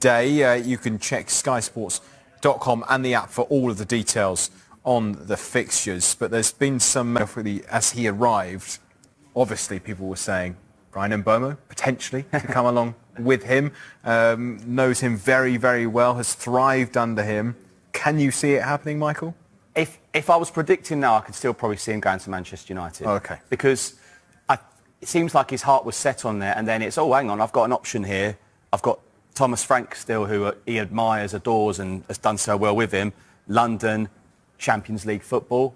day. You can check skysports.com and the app for all of the details on the fixtures. But there's been some, as he arrived, obviously people were saying Bryan Mbeumo potentially to come along with him. Knows him very, very well, has thrived under him. Can you see it happening, Michael? If I was predicting now, I could still probably see him going to Manchester United. Okay. Because it seems like his heart was set on there, and then it's, oh, hang on, I've got an option here. I've got Thomas Frank still, who he admires, adores, and has done so well with him. London, Champions League football.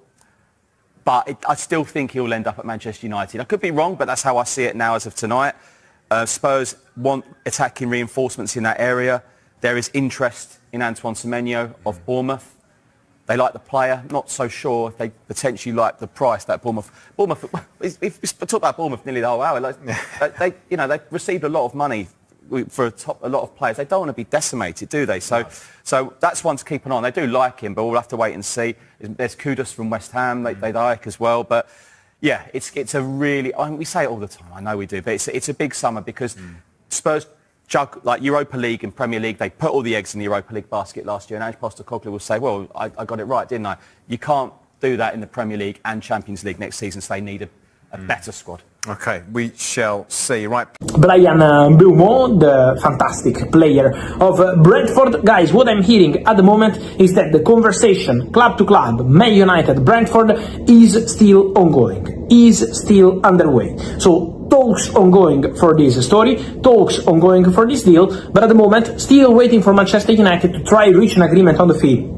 But I still think he'll end up at Manchester United. I could be wrong, but that's how I see it now as of tonight. Spurs want attacking reinforcements in that area. There is interest in Antoine Semenyo of Bournemouth. They like the player. Not so sure if they potentially like the price that Bournemouth. We've talked about Bournemouth nearly the whole hour. They've received a lot of money for a lot of players. They don't want to be decimated, do they? So that's one to keep an eye on. They do like him, but we'll have to wait and see. There's Kudus from West Ham. They like as well. But yeah, it's a really. We say it all the time. I know we do, but it's a big summer because Spurs jug like Europa League and Premier League. They put all the eggs in the Europa League basket last year, and Ange Postecoglou will say, "Well, I got it right, didn't I?" You can't do that in the Premier League and Champions League next season, so they need a better squad. Okay, we shall see. Right. Bryan Mbeumo, the fantastic player of Brentford. Guys, what I'm hearing at the moment is that the conversation, club to club, Man United, Brentford, is still ongoing, is still underway. So talks ongoing for this story, talks ongoing for this deal, but at the moment, still waiting for Manchester United to try reach an agreement on the fee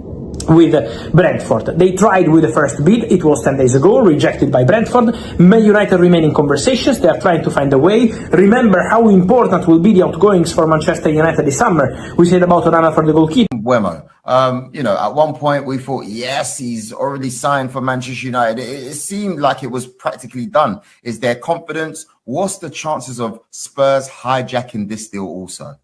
with Brentford. They tried with the first bid, it was 10 days ago, rejected by Brentford. Man United remain in conversations, they are trying to find a way. Remember how important will be the outgoings for Manchester United this summer. We said about Onana for the goalkeeper. Mbeumo. At one point we thought, yes, he's already signed for Manchester United. It seemed like it was practically done. Is there confidence? What's the chances of Spurs hijacking this deal also?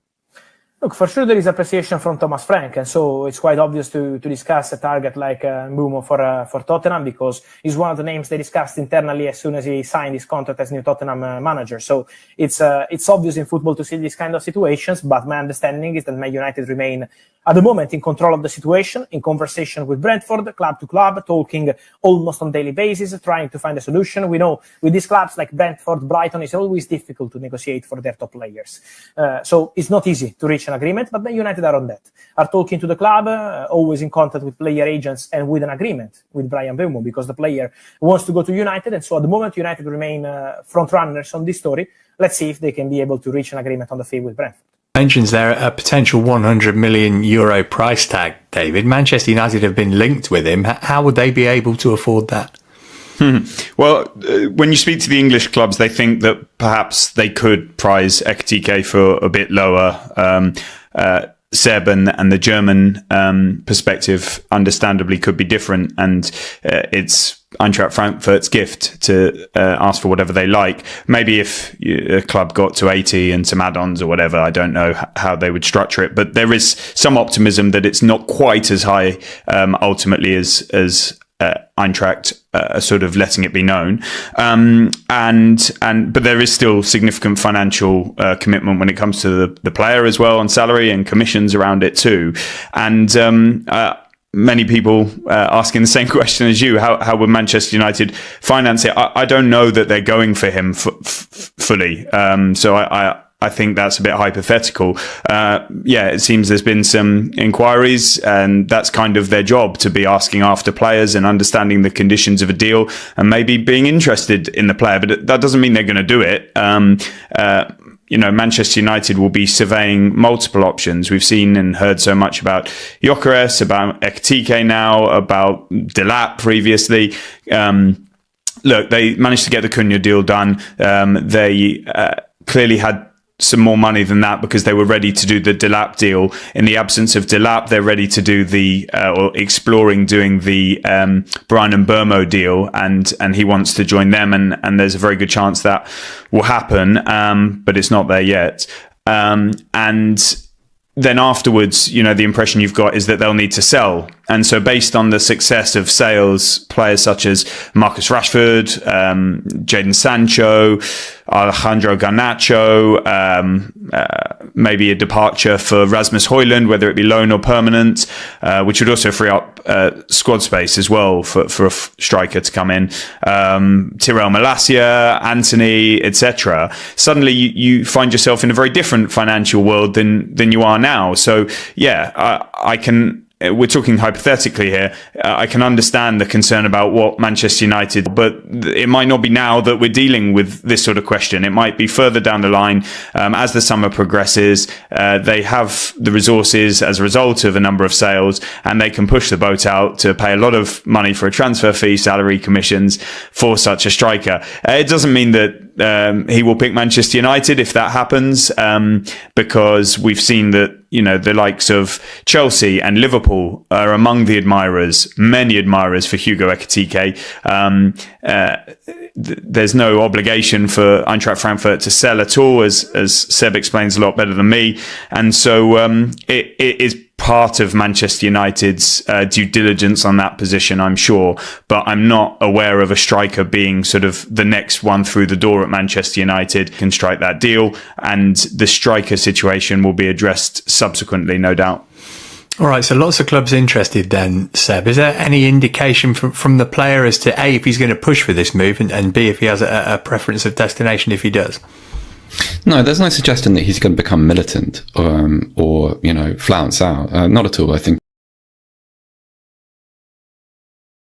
Look, for sure there is appreciation from Thomas Frank, and so it's quite obvious to discuss a target like Mbeumo for Tottenham, because he's one of the names they discussed internally as soon as he signed his contract as new Tottenham manager. So it's obvious in football to see these kind of situations, but my understanding is that Man United remain at the moment in control of the situation, in conversation with Brentford, club to club, talking almost on daily basis, trying to find a solution. We know with these clubs like Brentford, Brighton, it's always difficult to negotiate for their top players. So it's not easy to reach an agreement, but Man United are on that. Are talking to the club, always in contact with player agents and with an agreement with Bryan Mbeumo, because the player wants to go to United, and so at the moment United remain front runners on this story. Let's see if they can be able to reach an agreement on the fee with Brentford. Mentions there a potential €100 million price tag, David. Manchester United have been linked with him. How would they be able to afford that? Well, when you speak to the English clubs, they think that perhaps they could prize Ekitike for a bit lower. Seb and the German perspective understandably could be different, and it's Eintracht Frankfurt's gift to ask for whatever they like. Maybe if a club got to 80 and some add-ons or whatever, I don't know how they would structure it, but there is some optimism that it's not quite as high ultimately as Eintracht sort of letting it be known, but there is still significant financial commitment when it comes to the player as well, on salary and commissions around it too, and many people asking the same question as you: how would Manchester United finance it? I don't know that they're going for him fully, so I think that's a bit hypothetical. It seems there's been some inquiries, and that's kind of their job, to be asking after players and understanding the conditions of a deal and maybe being interested in the player. But that doesn't mean they're going to do it. Manchester United will be surveying multiple options. We've seen and heard so much about Gyökeres, about Ekitike now, about Delap previously. Look, they managed to get the Cunha deal done. They clearly had some more money than that because they were ready to do the Delap deal. In the absence of Delap, they're ready to do or exploring doing the Bryan Mbeumo deal, and he wants to join them, and there's a very good chance that will happen, but it's not there yet. And then afterwards, the impression you've got is that they'll need to sell And so based on the success of sales, players such as Marcus Rashford, Jadon Sancho, Alejandro Garnacho, maybe a departure for Rasmus Højlund, whether it be loan or permanent, which would also free up squad space as well for a striker to come in. Tyrell Malacia, Antony, etc. Suddenly you find yourself in a very different financial world than you are now. So yeah, I can. We're talking hypothetically here. I can understand the concern about what Manchester United, but it might not be now that we're dealing with this sort of question. It might be further down the line as the summer progresses. They have the resources as a result of a number of sales, and they can push the boat out to pay a lot of money for a transfer fee, salary, commissions for such a striker. It doesn't mean that he will pick Manchester United if that happens, because we've seen that, you know, the likes of Chelsea and Liverpool are among the many admirers for Hugo Ekitike. There's no obligation for Eintracht Frankfurt to sell at all, as Seb explains a lot better than me. And so it is part of Manchester United's due diligence on that position, I'm sure, but I'm not aware of a striker being sort of the next one through the door at Manchester United can strike that deal, and the striker situation will be addressed subsequently, no doubt. All right, so lots of clubs interested then, Seb. Is there any indication from the player as to A, if he's going to push for this move, and B, if he has a preference of destination if he does? No, there's no suggestion that he's going to become militant or flounce out. Not at all. I think